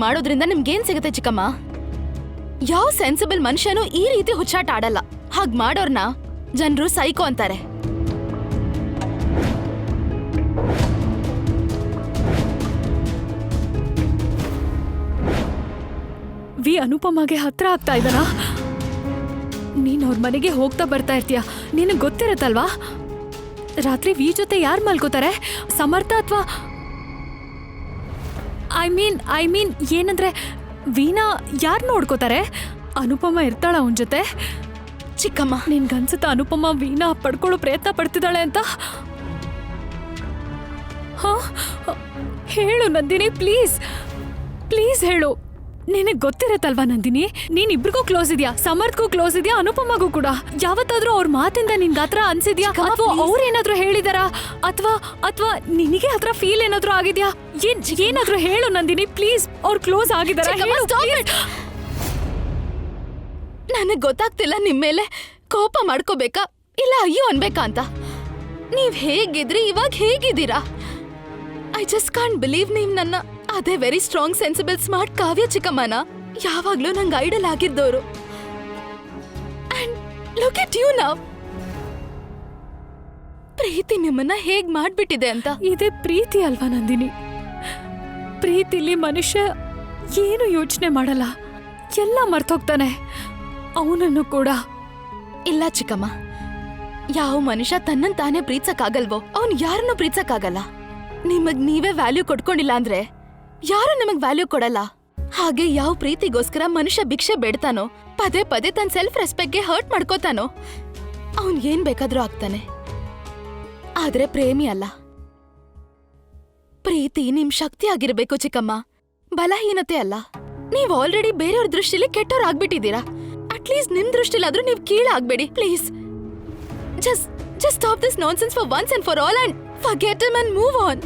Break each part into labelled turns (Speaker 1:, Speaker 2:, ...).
Speaker 1: ಮಾಡೋದ್ರಿಂದ ನಿಮ್ಗೇನ್ ಸಿಗುತ್ತೆ ಚಿಕ್ಕಮ್ಮ? ಯಾವ ಸೆನ್ಸಿಬಲ್ ಮನುಷ್ಯನೂ ಈ ರೀತಿ ಹುಚ್ಚಾಟ ಆಡಲ್ಲ. ಹಾಗ್ ಮಾಡೋರ್ನ ಜನರು ಸೈಕೋ ಅಂತಾರೆ.
Speaker 2: ವಿ ಅನುಪಮಗೆ ಹತ್ರ ಆಗ್ತಾ ಇದ್ದಾನ. ನೀನ್ ಅವ್ರ ಮನೆಗೆ ಹೋಗ್ತಾ ಬರ್ತಾ ಇರ್ತೀಯ, ನಿನಗೆ ಗೊತ್ತಿರತ್ತಲ್ವಾ ರಾತ್ರಿ ವಿ ಜೊತೆ ಯಾರು ಮಲ್ಕೋತಾರೆ? ಸಮರ್ಥ ಅಥವಾ ಐ ಮೀನ್ ಏನಂದ್ರೆ ವೀನಾ ಯಾರು ನೋಡ್ಕೋತಾರೆ? ಅನುಪಮ ಇರ್ತಾಳ ಅವನ ಜೊತೆ?
Speaker 1: ಚಿಕ್ಕಮ್ಮ,
Speaker 2: ನಿನ್ಗನ್ಸುತ್ತ ಅನುಪಮ ವೀನಾ ಪಡ್ಕೊಳ್ಳೋ ಪ್ರಯತ್ನ ಪಡ್ತಿದ್ದಾಳೆ ಅಂತ? ಹಾ, ಹೇಳು ನಂದಿನಿ, ಪ್ಲೀಸ್ ಪ್ಲೀಸ್ ಹೇಳು. ನಿನಗೆ ಗೊತ್ತಿರತ್ತಲ್ವಾ ನಂದಿನಿ, ನೀನ್ ಇಬ್ರಿಗೂ ಕ್ಲೋಸ್ ಇದೆಯಾ, ಸಮರ್ಥ್ಗೂ ಕ್ಲೋಸ್ ಇದೆಯಾ, ಅನುಪಮಗೂ ಕೂಡ. ಯಾವತ್ತಾದ್ರೂ ಅವ್ರ ಮಾತಿಂದ ನಿನ್ಗೆ ಹತ್ರ ಅನ್ಸಿದ್ಯಾ? ಅಥವಾ ಅವ್ರೇನಾದ್ರೂ ಹೇಳಿದಾರಾ? ಅಥವಾ ನಿನಗೆ ಹತ್ರ ಫೀಲ್ ಏನಾದ್ರೂ ಆಗಿದ್ಯಾ? ಏನಾದ್ರೂ ಹೇಳು ನಂದಿನಿ, ಪ್ಲೀಸ್. ಅವ್ರು ಕ್ಲೋಸ್ ಆಗಿದಾರ?
Speaker 1: ನನಗ್ ಗೊತ್ತಾಗ್ತಿಲ್ಲ ನಿಮ್ಮೇಲೆ ಕೋಪ ಮಾಡ್ಕೋಬೇಕಾ ಇಲ್ಲ ಅಯ್ಯೋ ಅನ್ಬೇಕಾ ಅಂತ. ನೀವ್ ಹೇಗಿದ್ರಿ ಇವಾಗ ಹೇಗಿದ್ದೀರಾ? ಐ ಜಸ್ಟ್ ಕಾಂಟ್ ಬಿಲೀವ್ ನೀವ್ ನನ್ನ ಅದೇ very strong sensible smart Kavya ಚಿಕ್ಕಮ್ಮನ ಯಾವಾಗ್ಲೂ ನಂಗೆ ಐಡಲ್ ಆಗಿದ್ದೋರು. And look at you now. ಪ್ರೀತಿ ನಿಮ್ಮನ್ನ ಹೇಗ್ ಮಾಡ್ಬಿಟ್ಟಿದೆ ಅಂತ.
Speaker 2: ಇದೇ ಪ್ರೀತಿ ಅಲ್ವಾ ನಂದಿನಿ? ಪ್ರೀತಿಲಿ ಮನುಷ್ಯ ಏನು ಯೋಚನೆ ಮಾಡಲ್ಲ, ಎಲ್ಲ ಮರ್ತೋಗ್ತಾನೆ. ಅವನನ್ನು ಕೂಡ.
Speaker 1: ಇಲ್ಲ ಚಿಕ್ಕಮ್ಮ, ಯಾವ ಮನುಷ್ಯ ತನ್ನನ್ ತಾನೇ ಪ್ರೀತಿಸಕ್ಕಾಗಲ್ವೋ ಅವನ್ ಯಾರನ್ನೂ ಪ್ರೀತಿಸಕ್ಕಾಗಲ್ಲ. ನಿಮಗ್ ನೀವೇ ವ್ಯಾಲ್ಯೂ ಕೊಡ್ಕೊಂಡಿಲ್ಲ ಅಂದ್ರೆ ಯಾರು ನಿಮಗ್ ವ್ಯಾಲ್ಯೂ ಕೊಡಲ್ಲ. ಹಾಗೆ ಯಾವ ಪ್ರೀತಿಗೋಸ್ಕರ ಮನುಷ್ಯ ಭಿಕ್ಷೆ ಬೇಡ್ತಾನೋ, ಪದೇ ಪದೇ ತನ್ನ ಸೆಲ್ಫ್ ರೆಸ್ಪೆಕ್ಟ್ಗೆ ಹರ್ಟ್ ಮಾಡ್ಕೋತಾನೋ, ಅವನ್ ಏನ್ ಬೇಕಾದ್ರೂ ಆಗ್ತಾನೆ. ಆದ್ರೆ ಪ್ರೇಮಿ ಅಲ್ಲ. ಪ್ರೀತಿ ನಿಮ್ ಶಕ್ತಿ ಆಗಿರ್ಬೇಕು ಚಿಕ್ಕಮ್ಮ, ಬಲಹೀನತೆ ಅಲ್ಲ. ನೀವ್ ಆಲ್ರೆಡಿ ಬೇರೆಯವ್ರ ದೃಷ್ಟಿಲಿ ಕೆಟ್ಟವ್ರು ಆಗ್ಬಿಟ್ಟಿದ್ದೀರಾ. ಅಟ್ಲೀಸ್ಟ್ ನಿಮ್ ದೃಷ್ಟಿಲಾದ್ರೂ ನೀವ್ ಕೀಳಾಗ್ಬೇಡಿ please. Just stop this nonsense for once and for all and forget him and move on.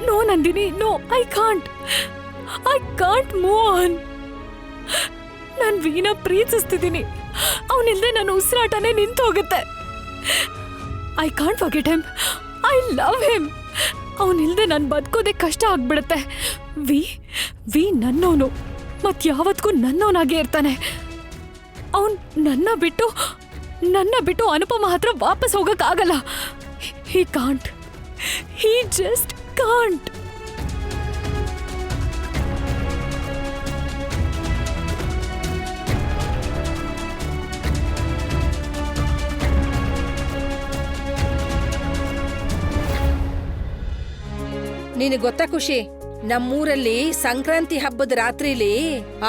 Speaker 2: No Nandini, no, I can't move on. ನಾನ್ ವೀನಾ ಪ್ರೀತಿಸ್ತಿದ್ದೀನಿ. ಅವನಿಲ್ದೆ ನನ್ನ ಉಸಿರಾಟನೇ ನಿಂತು ಹೋಗುತ್ತೆ. I can't forget him. I love him. ಅವನಿಲ್ದೆ ನಾನು ಬದುಕೋದೆ ಕಷ್ಟ ಆಗ್ಬಿಡುತ್ತೆ. V ನನ್ನವನು, ಮತ್ ಯಾವತ್ಗೂ ನನ್ನವನಾಗೇ ಇರ್ತಾನೆ. ಅವನ್ ನನ್ನ ಬಿಟ್ಟು ಅನುಪಮ ಹತ್ರ ವಾಪಸ್ ಹೋಗಕ್ಕಾಗಲ್ಲ. He just can't.
Speaker 3: ನಿನಗೆ ಗೊತ್ತಾ ಖುಷಿ, ನಮ್ಮೂರಲ್ಲಿ ಸಂಕ್ರಾಂತಿ ಹಬ್ಬದ ರಾತ್ರಿಲಿ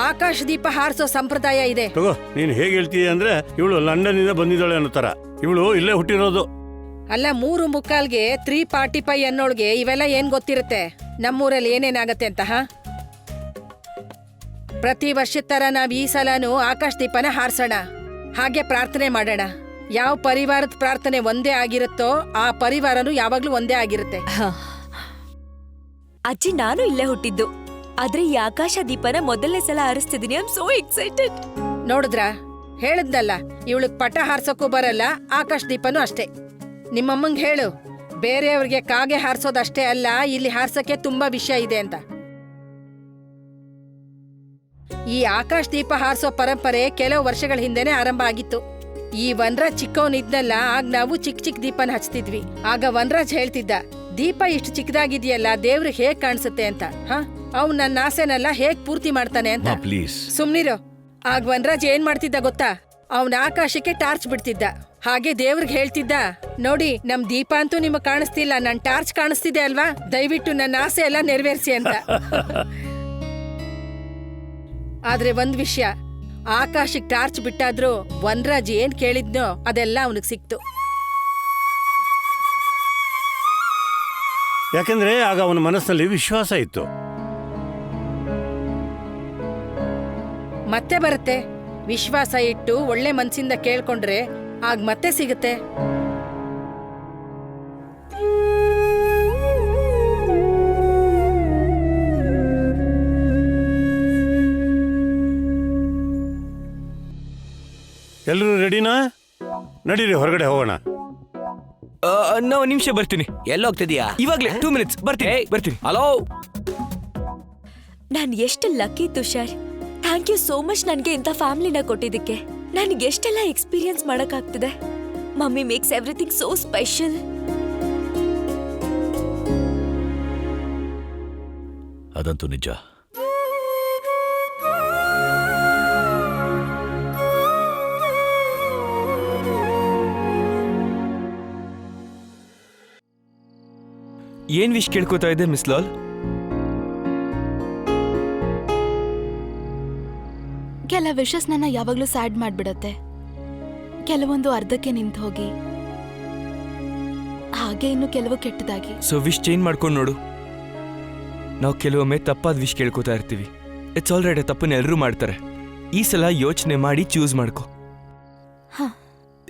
Speaker 3: ಆಕಾಶ ದೀಪ ಹಾರಿಸೋ ಸಂಪ್ರದಾಯ ಇದೆ.
Speaker 4: ತಗೋ, ನೀನ್ ಹೇಗೆ ಹೇಳ್ತೀಯ ಅಂದ್ರೆ ಇವಳು ಲಂಡನ್ ಇಂದ ಬಂದಿದ್ದಾಳೆ ಅನ್ನೋ ತರ. ಇವಳು ಇಲ್ಲೇ ಹುಟ್ಟಿರೋದು.
Speaker 3: ಅಲ್ಲ, 3:45ಗೆ 3:45 ಅನ್ನೋಳ್ಗೆ ಇವೆಲ್ಲ ಏನ್ ಗೊತ್ತಿರುತ್ತೆ? ನಮ್ಮೂರಲ್ಲಿ ಏನೇನಾಗತ್ತೆ ಅಂತ. ಪ್ರತಿ ವರ್ಷದ ತರ ನಾವ್ ಈ ಸಲನೂ ಆಕಾಶ ದೀಪನ ಹಾರಿಸೋಣ, ಹಾಗೆ ಪ್ರಾರ್ಥನೆ ಮಾಡೋಣ. ಯಾವ ಪರಿವಾರದ ಪ್ರಾರ್ಥನೆ ಒಂದೇ ಆಗಿರುತ್ತೋ ಆ ಪರಿವಾರನು ಯಾವಾಗ್ಲೂ ಒಂದೇ ಆಗಿರುತ್ತೆ.
Speaker 5: ಅಜ್ಜಿ, ನಾನು ಇಲ್ಲೇ ಹುಟ್ಟಿದ್ದು, ಆದ್ರೆ ಈ ಆಕಾಶ ದೀಪನ ಮೊದಲನೇ ಸಲ ಹಾರಿಸ್ತಿದೀನಿ. I am so excited.
Speaker 3: ನೋಡಿದ್ರ, ಹೇಳಿದ್ನಲ್ಲ, ಇವಳಿಗೆ ಪಟ ಹಾರ್ಸೋಕ್ಕೂ ಬರಲ್ಲ, ಆಕಾಶ ದೀಪನೂ ಅಷ್ಟೇ. ನಿಮ್ಮಮ್ಮಂಗ್ ಹೇಳು, ಬೇರೆಯವ್ರಿಗೆ ಕಾಗೆ ಹಾರಿಸೋದಷ್ಟೇ ಅಲ್ಲ, ಇಲ್ಲಿ ಹಾರ್ಸಕ್ಕೆ ತುಂಬಾ ವಿಷಯ ಇದೆ ಅಂತ. ಈ ಆಕಾಶ ದೀಪ ಹಾರಿಸೋ ಪರಂಪರೆ ಕೆಲವು ವರ್ಷಗಳ ಹಿಂದೆನೆ ಆರಂಭ ಆಗಿತ್ತು. ಈ ವನರಾಜ್ ಚಿಕ್ಕವನಿದ್ನಲ್ಲ, ಆಗ ನಾವು ಚಿಕ್ಕ ಚಿಕ್ಕ ದೀಪನ ಹಚ್ತಿದ್ವಿ. ಆಗ ವನರಾಜ್ ಹೇಳ್ತಿದ್ದ, ದೀಪ ಇಷ್ಟು ಚಿಕ್ಕದಾಗಿದೆಯಲ್ಲ, ದೇವ್ರಿಗೆ ಹೇಗ್ ಕಾಣಿಸುತ್ತೆ ಅಂತ. ಅವ್ನು ನನ್ನ ಆಸೆನೆಲ್ಲ ಹೇಗ್ ಪೂರ್ತಿ ಮಾಡ್ತಾನೆ ಅಂತ. ಸುಮ್ನಿರೋ. ಆಗ ವನರಾಜ್ ಏನ್ ಮಾಡ್ತಿದ್ದ ಗೊತ್ತಾ? ಅವನ ಆಕಾಶಕ್ಕೆ ಟಾರ್ಚ್ ಬಿಡ್ತಿದ್ದ. ಹಾಗೆ ದೇವ್ರಿಗೆ ಹೇಳ್ತಿದ್ದ, ನೋಡಿ ನಮ್ ದೀಪ ಅಂತೂ ನಿಮಗ್ ಕಾಣಿಸ್ತಿಲ್ಲ, ನನ್ ಟಾರ್ಚ್ ಕಾಣಿಸ್ತಿದೆ ಅಲ್ವಾ, ದಯವಿಟ್ಟು ನನ್ನ ಆಸೆ ಎಲ್ಲ ನೆರವೇರಿಸಿ ಅಂತ. ಆದ್ರೆ ಒಂದ್ ವಿಷಯ, ಆಕಾಶಕ್ಕೆ ಟಾರ್ಚ್ ಬಿಟ್ಟಾದ್ರೂ ವನರಾಜ್ ಏನ್ ಕೇಳಿದ್ನೋ ಅದೆಲ್ಲ ಅವನಿಗೆ ಸಿಕ್ತು.
Speaker 4: ಯಾಕಂದ್ರೆ ಆಗ ಅವನ ಮನಸ್ಸಲ್ಲಿ ವಿಶ್ವಾಸ ಇತ್ತು.
Speaker 3: ಮತ್ತೆ ಬರುತ್ತೆ. ವಿಶ್ವಾಸ ಇಟ್ಟು ಒಳ್ಳೆ ಮನ್ಸಿಂದ ಕೇಳ್ಕೊಂಡ್ರೆ ಆಗ ಮತ್ತೆ ಸಿಗುತ್ತೆ.
Speaker 4: ಎಲ್ಲರೂ ರೆಡಿನಾ? ನಡೀರಿ ಹೊರಗಡೆ ಹೋಗೋಣ.
Speaker 6: ನಾ ಒಂದ್ ನಿಮಿಷ ಬರ್ತೀನಿ.
Speaker 7: ಎಲ್ಲೋಗ್ತಿದ್ಯಾ?
Speaker 6: ಇವಾಗ್ಲೇ 2 minutes ಬರ್ತೀನಿ.
Speaker 7: ಹಲೋ,
Speaker 5: ನಾನ್ ಎಷ್ಟು lucky Tushar. Thank you so much ನನ್ಗೆ ಇಂಥ ಫ್ಯಾಮಿಲಿನ ಕೊಟ್ಟಿದ್ದಕ್ಕೆ. ನನ್ಗೆ ಎಷ್ಟೆಲ್ಲ ಎಕ್ಸ್ಪೀರಿಯನ್ಸ್ ಮಾಡಕ್ಕಾಗ್ತಿದೆ. Mummy makes everything so special.
Speaker 7: ಅದಂತೂ ನಿಜ.
Speaker 6: ಏನ್ ವಿಶ್ ಕೇಳ್ಕೊತಾ ಇದೆ ಮಿಸ್ ಲಾಲ್?
Speaker 1: ಕೆಲ ವಿಷಸ್ ನನ್ನ ಯಾವಾಗ್ಲೂ ಸ್ಯಾಡ್ ಮಾಡ್ಬಿಡತ್ತೆ, ಕೆಲವೊಂದು ಅರ್ಧಕ್ಕೆ ನಿಂತು ಹೋಗಿ, ಹಾಗೆ ಇನ್ನು ಕೆಲವು ಕೆಟ್ಟದಾಗಿ.
Speaker 6: ಸೊ ವಿಶ್ ಚೇಂಜ್ ಮಾಡ್ಕೊಂಡು ನೋಡು. ನಾವು ಕೆಲವೊಮ್ಮೆ ತಪ್ಪಾದ ವಿಶ್ ಕೇಳ್ಕೊತಾ ಇರ್ತೀವಿ. ಇಟ್ಸ್ ಆಲ್ ರೈಟ್, ತಪ್ಪನ್ನ ಎಲ್ಲರೂ ಮಾಡ್ತಾರೆ. ಈ ಸಲ ಯೋಚನೆ ಮಾಡಿ ಚೂಸ್ ಮಾಡ್ಕೊ.
Speaker 1: ಹಾ,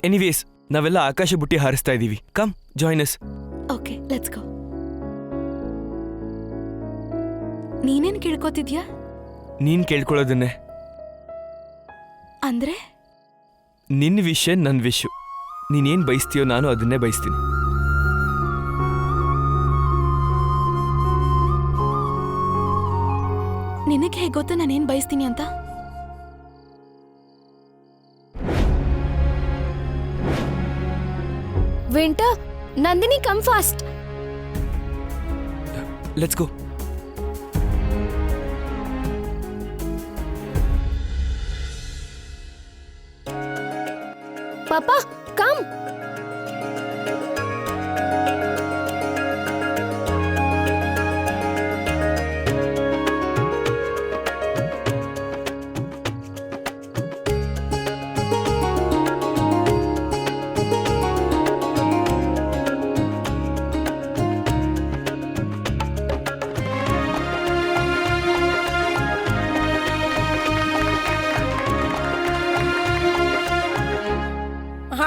Speaker 6: ಎನಿವೇಸ್, ನಾವೆಲ್ಲ ಆಕಾಶ ಬುಟ್ಟಿ ಹಾರಿಸ್ತಾ ಇದೀವಿ. Come join us.
Speaker 1: Okay, let's go. ನೀನೇನ್ ಕೇಳ್ಕೊತಿದ್ಯಾ?
Speaker 6: ನೀನ್ ಕೇಳ್ಕೊಳ್ಳೋದನ್ನೇ.
Speaker 1: ಅಂದ್ರೆ
Speaker 6: ನಿನ್ನ ವಿಷಯ ನನ್ನ ವಿಷು. ನೀನೇನ್ ಬಯಸ್ತೀಯೋ ನಾನು ಅದನ್ನೇ ಬಯಸ್ತೀನಿ.
Speaker 1: ನಿನಗೆ ಹೇಗೆ ಗೊತ್ತು ನಾನೇನ್ ಬಯಸ್ತೀನಿ ಅಂತ?
Speaker 2: Winter, Nandini, come fast.
Speaker 6: Let's go.
Speaker 2: ಪಾಪಾ, ಕಮ್.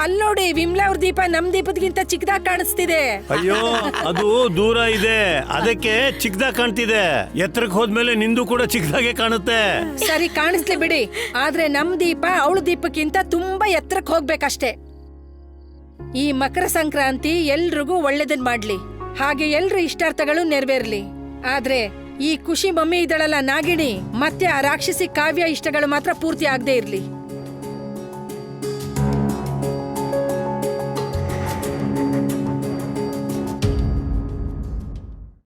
Speaker 3: ಅಲ್ಲೋಡಿ, ವಿಮ್ಲಾ ಅವ್ರ ದೀಪ ನಮ್ ದೀಪದ್ಗಿಂತ ಚಿಕ್ಕದಾಗಿ ಕಾಣಿಸ್ತಿದೆ.
Speaker 4: ಅಯ್ಯೋ, ಅದು ದೂರ ಇದೆ, ಅದಕ್ಕೆ ಚಿಕ್ಕದಾಗಿ ಕಾಣ್ತಿದೆ. ಎತ್ತರಕ್ಕೆ ಹೋದ್ಮೇಲೆ ನಿಂದು ಕೂಡ ಚಿಕ್ಕದಾಗೆ ಕಾಣುತ್ತೆ.
Speaker 3: ಸರಿ, ಕಾಣಿಸ್ಲಿ ಬಿಡಿ. ಆದ್ರೆ ನಮ್ ದೀಪ ಅವಳ ದೀಪಕ್ಕಿಂತ ತುಂಬಾ ಎತ್ತರಕ್ಕೆ ಹೋಗ್ಬೇಕಷ್ಟೇ. ಈ ಮಕರ ಸಂಕ್ರಾಂತಿ ಎಲ್ರಿಗೂ ಒಳ್ಳೇದನ್ ಮಾಡ್ಲಿ, ಹಾಗೆ ಎಲ್ರ ಇಷ್ಟಾರ್ಥಗಳು ನೆರವೇರ್ಲಿ. ಆದ್ರೆ ಈ ಖುಷಿ ಮಮ್ಮಿ ಇದಳಲ್ಲ ನಾಗಿಣಿ, ಮತ್ತೆ ಆ ರಾಕ್ಷಸಿ ಕಾವ್ಯ ಇಷ್ಟಗಳು ಮಾತ್ರ ಪೂರ್ತಿ ಆಗದೆ ಇರ್ಲಿ.